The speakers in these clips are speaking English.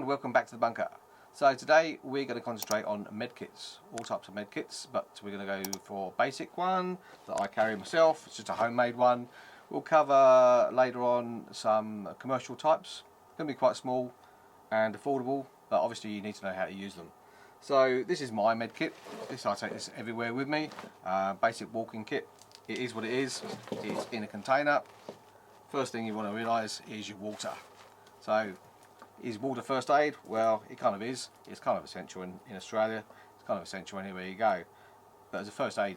and welcome back to the bunker. So today we're going to concentrate on medkits, all types of medkits, but we're going to go for a basic one that I carry myself. It's just a homemade one. We'll cover later on some commercial types. It's going to be quite small and affordable, but obviously you need to know how to use them. So this is my medkit. I take this everywhere with me. Basic walking kit. It is what it is. It's in a container. First thing you want to realise is your water. So, is water first aid? Well, it kind of is. It's kind of essential in Australia. It's kind of essential anywhere you go. But as a first aid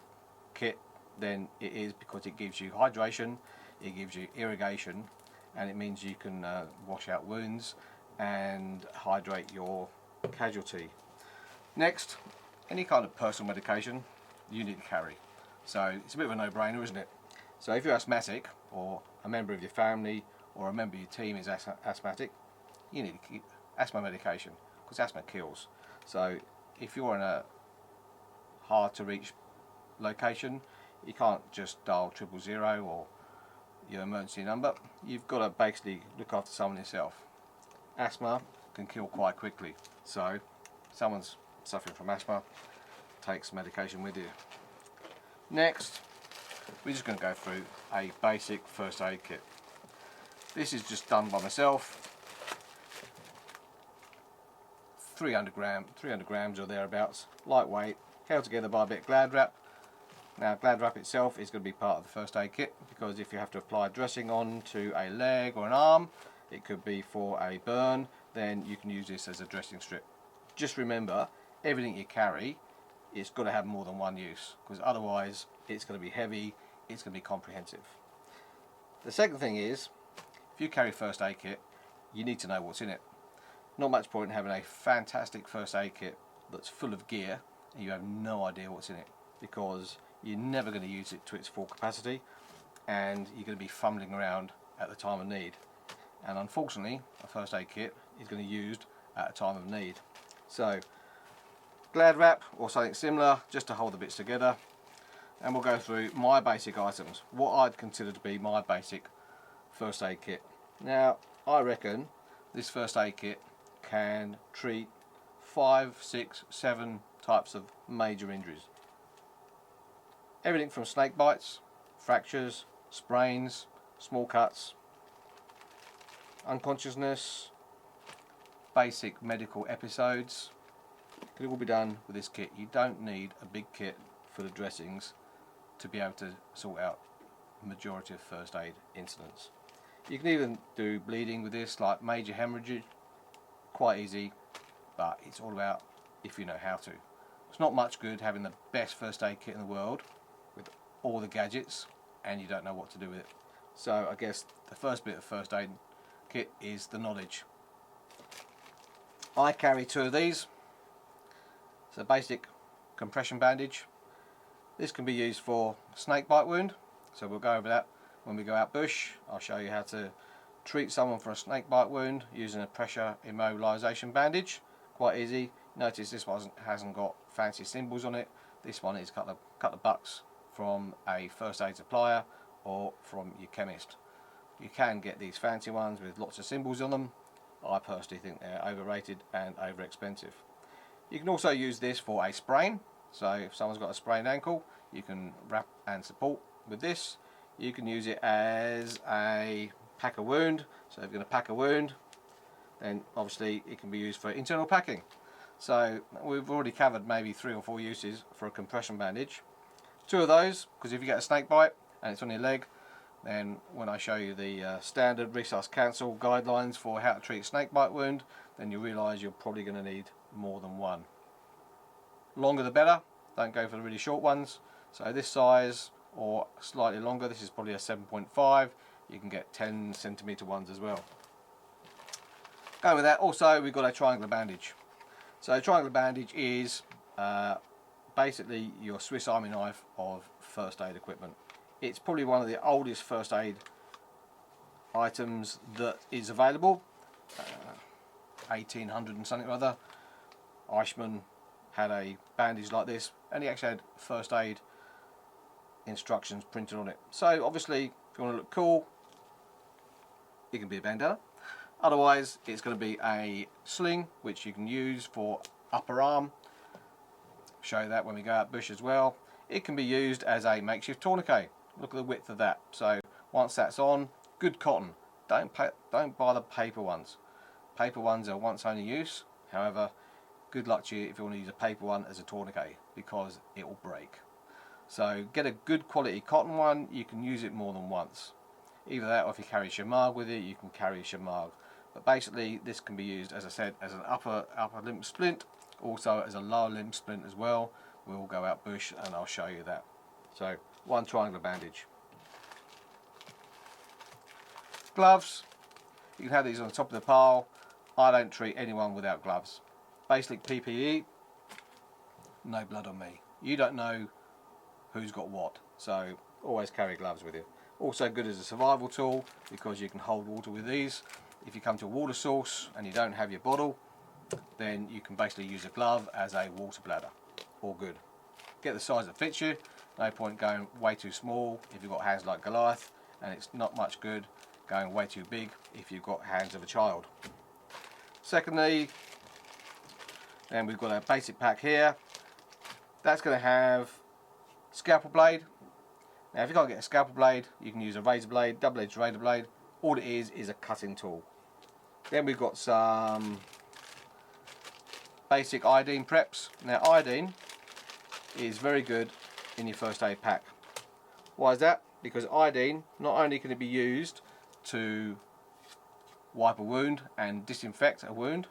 kit, then it is, because it gives you hydration, it gives you irrigation, and it means you can wash out wounds and hydrate your casualty. Next, any kind of personal medication you need to carry. So it's a bit of a no-brainer, isn't it? So if you're asthmatic, or a member of your family or a member of your team is asthmatic, you need to keep asthma medication, because asthma kills. So if you're in a hard to reach location, you can't just dial 000 or your emergency number. You've got to basically look after someone yourself. Asthma can kill quite quickly, so if someone's suffering from asthma, take some medication with you. Next, we're just going to go through a basic first aid kit. This is just done by myself. 300 grams or thereabouts, lightweight, held together by a bit of Glad Wrap. Now Glad Wrap itself is going to be part of the first aid kit, because if you have to apply dressing onto a leg or an arm, it could be for a burn, then you can use this as a dressing strip. Just remember, everything you carry, it's got to have more than one use, because otherwise it's going to be heavy, it's going to be comprehensive. The second thing is, if you carry first aid kit, you need to know what's in it. Not much point in having a fantastic first aid kit that's full of gear and you have no idea what's in it, because you're never going to use it to its full capacity and you're going to be fumbling around at the time of need. And unfortunately, a first aid kit is going to be used at a time of need. So, Glad Wrap or something similar, just to hold the bits together. And we'll go through my basic items, what I'd consider to be my basic first aid kit. Now, I reckon this first aid kit can treat 5, 6, 7 types of major injuries. Everything from snake bites, fractures, sprains, small cuts, unconsciousness, basic medical episodes. It can all be done with this kit. You don't need a big kit full of dressings to be able to sort out the majority of first aid incidents. You can even do bleeding with this, like major hemorrhage, quite easy, but it's all about if you know how to. It's not much good having the best first aid kit in the world with all the gadgets and you don't know what to do with it. So I guess the first bit of first aid kit is the knowledge. I carry 2 of these. It's a basic compression bandage. This can be used for snake bite wound, so we'll go over that when we go out bush. I'll show you how to treat someone for a snake bite wound using a pressure immobilisation bandage. Quite easy. Notice this one hasn't got fancy symbols on it. This one is a couple of bucks from a first aid supplier or from your chemist. You can get these fancy ones with lots of symbols on them. I personally think they're overrated and over expensive. You can also use this for a sprain. So if someone's got a sprained ankle, you can wrap and support with this. You can use it as a pack a wound. So if you're going to pack a wound, then obviously it can be used for internal packing. So we've already covered maybe 3 or 4 uses for a compression bandage. 2 of those, because if you get a snake bite and it's on your leg, then when I show you the standard Resus Council guidelines for how to treat a snake bite wound, then you realise you're probably going to need more than one. Longer the better, don't go for the really short ones. So this size or slightly longer, this is probably a 7.5, you can get 10 centimetre ones as well. Going with that, also we've got a triangular bandage. So a triangular bandage is basically your Swiss Army knife of first aid equipment. It's probably one of the oldest first aid items that is available. 1800 and something or other. Eichmann had a bandage like this, and he actually had first aid instructions printed on it. So obviously, if you want to look cool, it can be a bandana. Otherwise it's going to be a sling which you can use for upper arm. Show you that when we go out bush as well. It can be used as a makeshift tourniquet. Look at the width of that. So once that's on, good cotton. Don't buy the paper ones. Paper ones are once only use. However, good luck to you if you want to use a paper one as a tourniquet, because it will break. So get a good quality cotton one. You can use it more than once. Either that, or if you carry a shamag with it, you can carry a shamag. But basically this can be used, as I said, as an upper limb splint, also as a lower limb splint as well. We'll go out bush and I'll show you that. So one triangular bandage. Gloves, you can have these on the top of the pile. I don't treat anyone without gloves. Basic PPE, no blood on me. You don't know who's got what, so always carry gloves with you. Also good as a survival tool, because you can hold water with these. If you come to a water source and you don't have your bottle, then you can basically use a glove as a water bladder. All good. Get the size that fits you. No point going way too small if you've got hands like Goliath, and it's not much good going way too big if you've got hands of a child. Secondly, then we've got a basic pack here. That's going to have scalpel blade. Now if you can't get a scalpel blade, you can use a razor blade, double-edged razor blade. All it is a cutting tool. Then we've got some basic iodine preps. Now iodine is very good in your first aid pack. Why is that? Because iodine, not only can it be used to wipe a wound and disinfect a wound,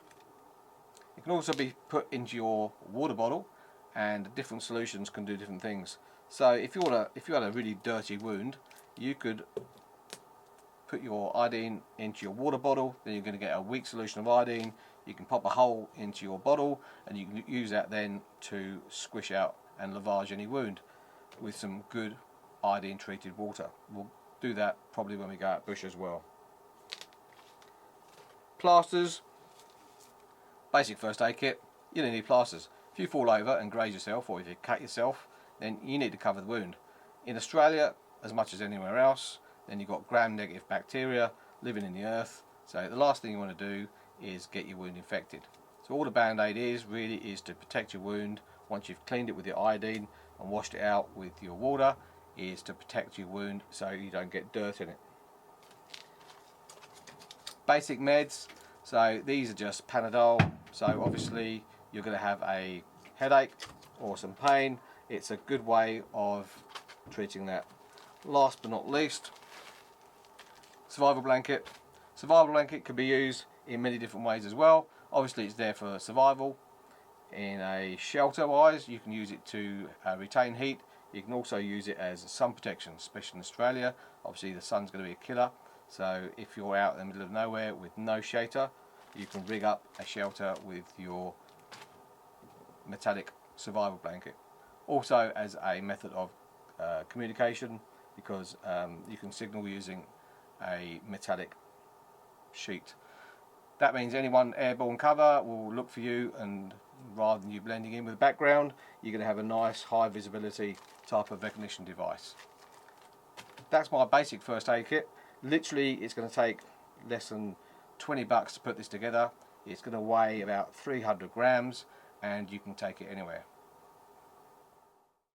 it can also be put into your water bottle, and different solutions can do different things. So if you had a really dirty wound, you could put your iodine into your water bottle, then you're going to get a weak solution of iodine. You can pop a hole into your bottle and you can use that then to squish out and lavage any wound with some good iodine treated water. We'll do that probably when we go out bush as well. Plasters, basic first aid kit. You don't need plasters. If you fall over and graze yourself, or if you cut yourself, then you need to cover the wound. In Australia, as much as anywhere else, then you've got gram-negative bacteria living in the earth. So the last thing you want to do is get your wound infected. So all the Band-Aid really is to protect your wound. Once you've cleaned it with your iodine and washed it out with your water, is to protect your wound so you don't get dirt in it. Basic meds, so these are just Panadol. So obviously you're going to have a headache or some pain. It's a good way of treating that. Last but not least, survival blanket. Survival blanket can be used in many different ways as well. Obviously it's there for survival. In a shelter wise, you can use it to retain heat. You can also use it as sun protection, especially in Australia. Obviously the sun's going to be a killer, so if you're out in the middle of nowhere with no shelter, you can rig up a shelter with your metallic survival blanket. Also as a method of communication, because you can signal using a metallic sheet. That means anyone airborne cover will look for you, and rather than you blending in with the background, you're going to have a nice high visibility type of recognition device. That's my basic first aid kit. Literally it's going to take less than 20 bucks to put this together. It's going to weigh about 300 grams and you can take it anywhere.